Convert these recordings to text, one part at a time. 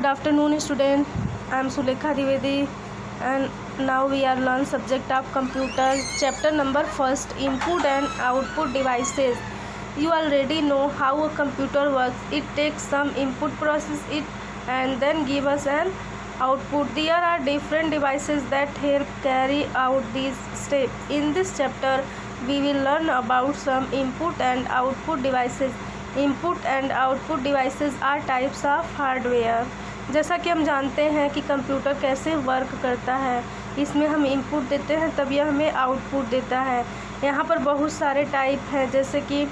Good afternoon, student. I am Sulekha Dwivedi, and now we are learn subject of computer, chapter number first, input and output devices. You already know how a computer works. It takes some input, process it, and then give us an output. There are different devices that help carry out these steps. In this chapter, we will learn about some input and output devices. Input and output devices are types of hardware. जैसा कि हम जानते हैं कि computer कैसे work करता है. इसमें हम इनपुट देते हैं तब यह हमें आउटपुट देता है. यहाँ पर बहुत सारे टाइप हैं, जैसे कि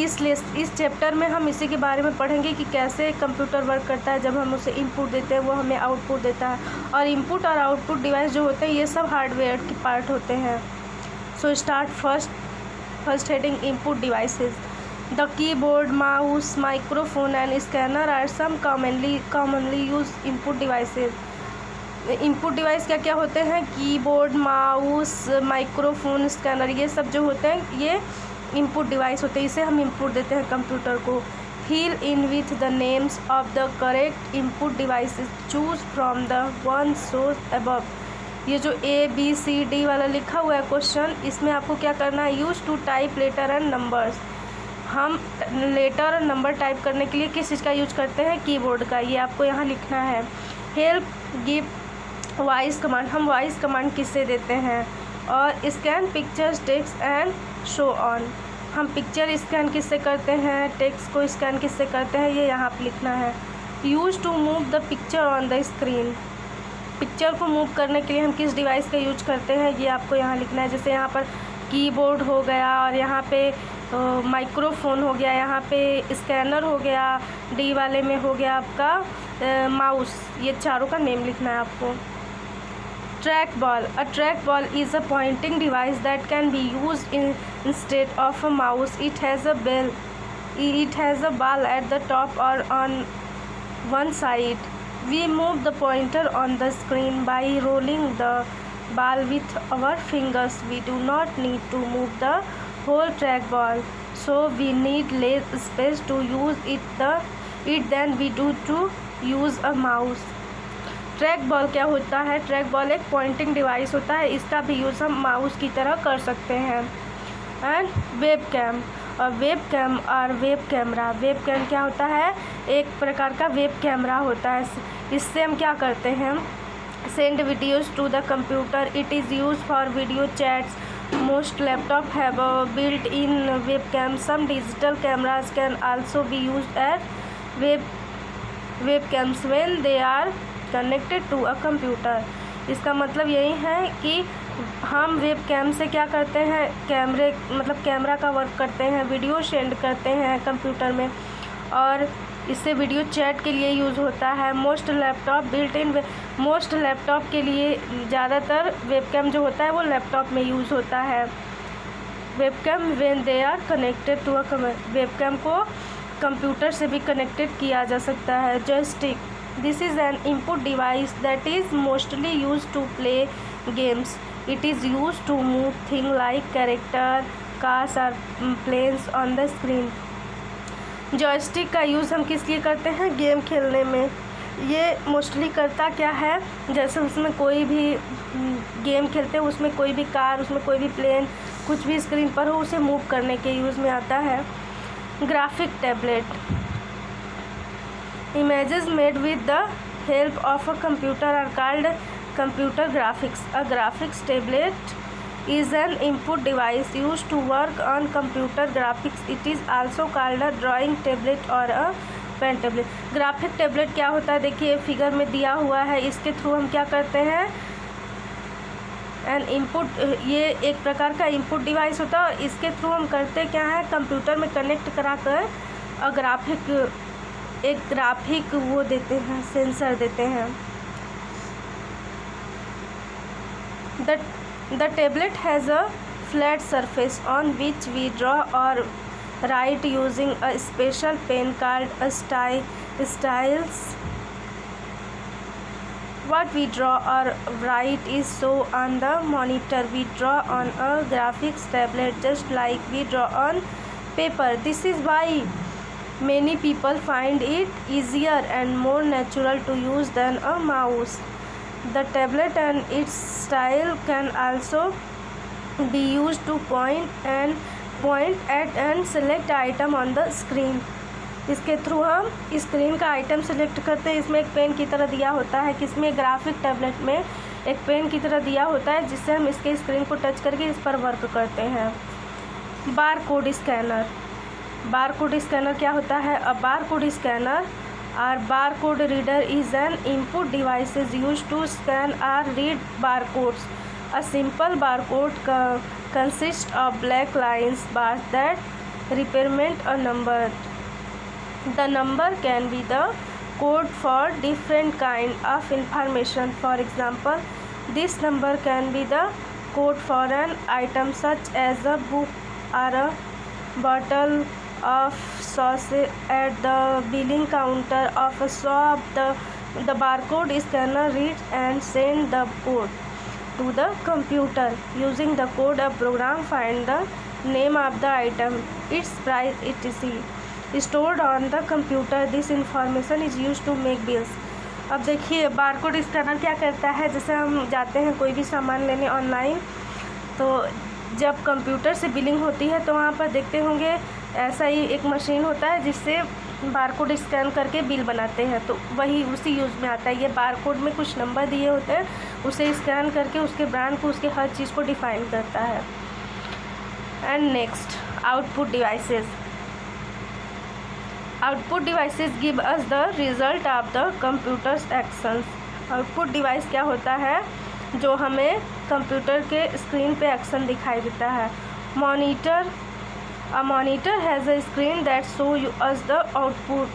इस चैप्टर में हम इसी के बारे में पढ़ेंगे कि कैसे कंप्यूटर वर्क करता है. जब हम उसे इनपुट देते हैं वो हमें आउटपुट देता है. और इनपुट और आउटपुट डिवाइस जो होते हैं ये सब हार्डवेयर के पार्ट होते हैं. So start First heading input devices. The keyboard, mouse, microphone and scanner are some commonly used input devices. Input device क्या क्या होते हैं? कीबोर्ड, माउस, माइक्रोफोन, स्कैनर, ये सब जो होते हैं ये इनपुट डिवाइस होते हैं. इसे हम इनपुट देते हैं कंप्यूटर को. Fill in with the names of the correct input devices. Choose from the one source above. ये जो ABCD वाला लिखा हुआ है क्वेश्चन, इसमें आपको क्या करना है? Use to type letter and numbers. हम लेटर और नंबर टाइप करने के लिए किस चीज़ का यूज करते हैं? कीबोर्ड का. ये आपको यहाँ लिखना है. Help give voice command. हम वॉइस कमांड किससे देते हैं? और scan pictures, text and show on. हम पिक्चर स्कैन किससे करते हैं? टेक्स्ट को स्कैन किससे करते हैं? ये यहाँ पर लिखना है. Use to move the picture on the screen. Picture को मूव करने के लिए हम किस डिवाइस का यूज करते हैं? ये आपको यहाँ लिखना है. जैसे यहाँ पर कीबोर्ड हो गया, और यहाँ पे माइक्रोफोन हो गया, यहाँ पे स्कैनर हो गया, डी वाले में हो गया आपका माउस. ये चारों का नेम लिखना है आपको. Track ball. A track ball is a pointing device that can be use instead of a mouse. It has a ball at the top or on one side. We move the pointer on the screen by rolling the ball with our fingers. We do not need to move the whole trackball, so we need less space to use it than we do to use a mouse. Track ball क्या होता है? Track ball एक pointing device होता है. इसका भी use हम mouse की तरह कर सकते हैं. And web cam. और वेब कैम और वेब कैमरा. वेब कैम क्या होता है? एक प्रकार का वेब कैमरा होता है. इससे हम क्या करते हैं? Send videos to the computer. It is use for video chats. Most laptop have built in web cam. Some digital cameras can also be use as web cams when they are connected to a computer. इसका मतलब यही है कि हम web cam से क्या करते हैं? कैमरा का वर्क करते हैं, वीडियो सेंड करते हैं कंप्यूटर में, और इससे वीडियो चैट के लिए यूज़ होता है. मोस्ट लैपटॉप के लिए ज़्यादातर वेब कैम जो होता है वो लैपटॉप में यूज़ होता है. Web cam when they are connected to a web cam को कंप्यूटर से भी कनेक्टेड किया जा सकता है. Joystick. This is an input device that is mostly used to play games. It is used to move things like character, cars or planes on the screen. Joystick का use हम किस लिए करते हैं? गेम खेलने में. ये मोस्टली करता क्या है? जैसे उसमें कोई भी गेम खेलते हैं, उसमें कोई भी कार, उसमें कोई भी प्लेन, कुछ भी स्क्रीन पर हो, उसे मूव करने के यूज़ में आता है. Graphic tablet. Images made with the help of a computer are called computer graphics. A graphics tablet is an input device used to work on computer graphics. It is also called a drawing tablet or a pen tablet. Graphic tablet क्या होता है? देखिए figure में दिया हुआ है. इसके through हम क्या करते हैं? N input. ये एक प्रकार का इनपुट डिवाइस होता है, और इसके थ्रू हम करते क्या है? कंप्यूटर में कनेक्ट कराकर एक ग्राफिक वो देते हैं, सेंसर देते हैं. The tablet has a flat surface on which we draw or write using a special pen called a stylus. What we draw or write is shown on the monitor. We draw on a graphics tablet just like we draw on paper. This is why Many people find it easier and more natural to use than a mouse. The tablet and its style can also be used to point at and select item on the screen. इसके through हम screen का item select करते हैं. इसमें एक pen की तरह दिया होता है कि इसमें ग्राफिक टैबलेट में एक पेन की तरह दिया होता है जिससे हम इसके स्क्रीन को टच करके इस पर वर्क करते हैं. Bar code scanner. Bar code scanner क्या होता है? A bar code scanner or bar code reader is an input device is use to scan or read bar codes. A simple bar code consists of black lines bars that represent a number. The number can be the code for different kind of information. For example, this number can be the code for an item such as a book or a bottle of sauce at the billing counter of a shop. The barcode scanner reads and sends the code to the computer. Using the code, a program finds the name of the item, its price, etc. stored on the computer. This information is used to make bills. अब देखिए barcode scanner क्या करता है. जैसे हम जाते हैं कोई भी सामान लेने ऑनलाइन, तो जब कंप्यूटर से बिलिंग होती है तो वहाँ पर देखते होंगे ऐसा ही एक मशीन होता है जिससे बारकोड स्कैन करके बिल बनाते हैं. तो वही उसी यूज़ में आता है. ये बारकोड में कुछ नंबर दिए होते हैं, उसे स्कैन करके उसके ब्रांड को, उसके हर चीज़ को डिफाइन करता है. And next, output devices. Output devices give us the result of the computers actions. Output device क्या होता है? जो हमें कंप्यूटर के स्क्रीन पे एक्शन दिखाई देता है. Monitor. A monitor has a screen that shows us the output.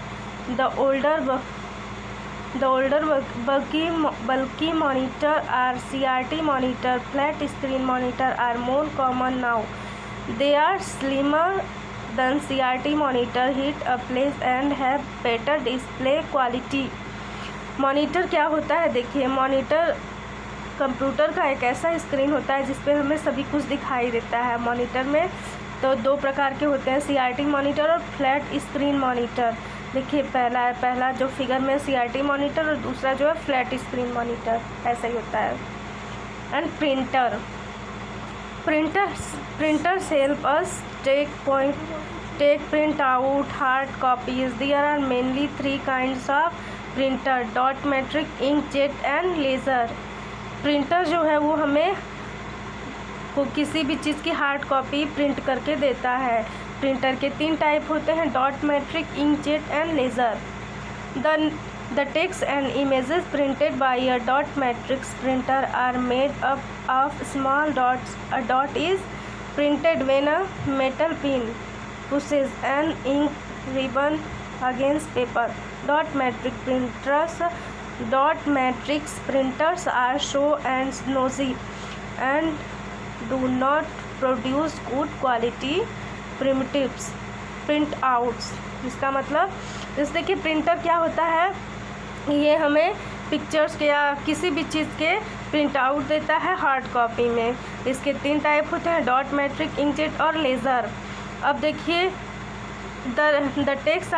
The older bulky monitor or CRT monitor, flat screen monitor are more common now. They are slimmer than CRT monitor, hit a place and have better display quality. Monitor क्या होता है? देखिए, monitor computer का एक ऐसा screen होता है जिस पे हमें सभी कुछ दिखाई देता है. मॉनिटर में तो दो प्रकार के होते हैं, CRT मॉनिटर और फ्लैट स्क्रीन मॉनिटर. देखिए पहला जो फिगर में CRT मॉनिटर और दूसरा जो है फ्लैट स्क्रीन मॉनिटर, ऐसा ही होता है. And printer. Printers help us take print out hard copies. There are mainly 3 kinds of printer: dot matrix, inkjet and laser. Printer जो है वो हमें को किसी भी चीज़ की हार्ड कॉपी प्रिंट करके देता है. प्रिंटर के 3 टाइप होते हैं: dot matrix, inkjet and laser. The text and images printed by a dot matrix printer are made up of small dots. A dot is printed when a metal pin pushes an ink ribbon against paper. Dot matrix printers are slow and noisy and do not produce good quality primitives printouts. इसका मतलब जैसे देखिए printer क्या होता है, ये हमें pictures के या किसी भी चीज़ के प्रिंट आउट देता है हार्ड कॉपी में. इसके 3 टाइप होते हैं: डॉट मैट्रिक, इंकजेट और लेज़र. अब देखिए द टेक्स्ट,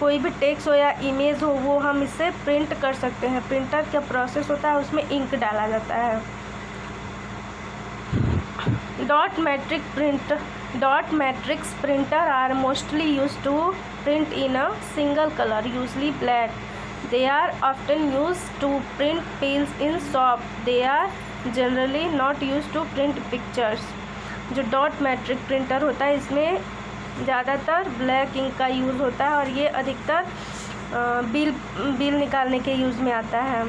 कोई भी टेक्स्ट हो या इमेज हो वो हम इससे प्रिंट कर सकते हैं. प्रिंटर क्या प्रोसेस होता है, उसमें इंक डाला जाता है. Dot matrix printer are mostly used to print in a single colour, usually black. They are often used to print bills in shop. They are generally not used to print pictures. जो dot matrix printer होता है इसमें ज़्यादातर black ink का use होता है और ये अधिकतर बिल निकालने के यूज़ में आता है.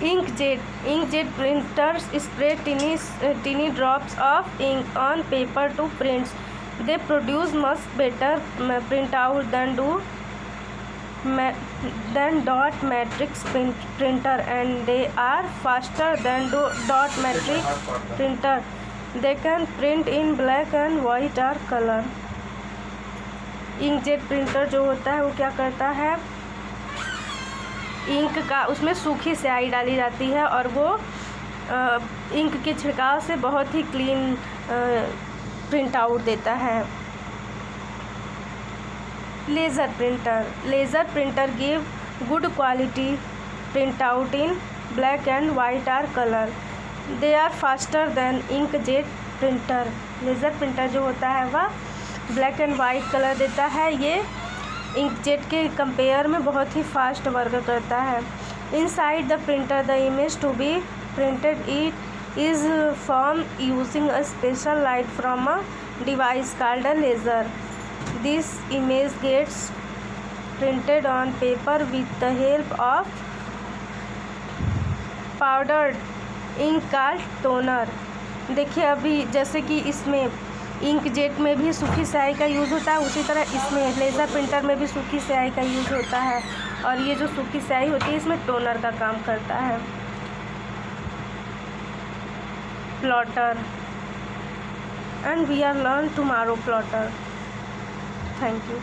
Inkjet printers spray tiny drops of ink on paper to prints. They produce much better printout than dot matrix printer, and they are faster than dot matrix printer. They can print in black and white or color. Inkjet printer जो होता है वो क्या करता है, ink का उसमें सूखी स्याही डाली जाती है और वो इंक के छिड़काव से बहुत ही क्लीन प्रिंट आउट देता है. Laser printer give good quality printout in black and white or color. They are faster than inkjet printer. Laser printer जो होता है वह ब्लैक एंड वाइट कलर देता है, ये इंकजेट के कंपेयर में बहुत ही फास्ट वर्क करता है. Inside the printer the image to be printed it is form using a special light from a device called a laser. This image gets printed on paper with the help of powdered ink called toner. देखिए अभी जैसे कि इसमें inkjet में भी सूखी स्याही का यूज़ होता है, उसी तरह इसमें लेज़र प्रिंटर में भी सूखी स्याही का यूज़ होता है, और ये जो सूखी स्याही होती है इसमें टोनर का काम करता है. Plotter and we are learn tomorrow plotter. Thank you.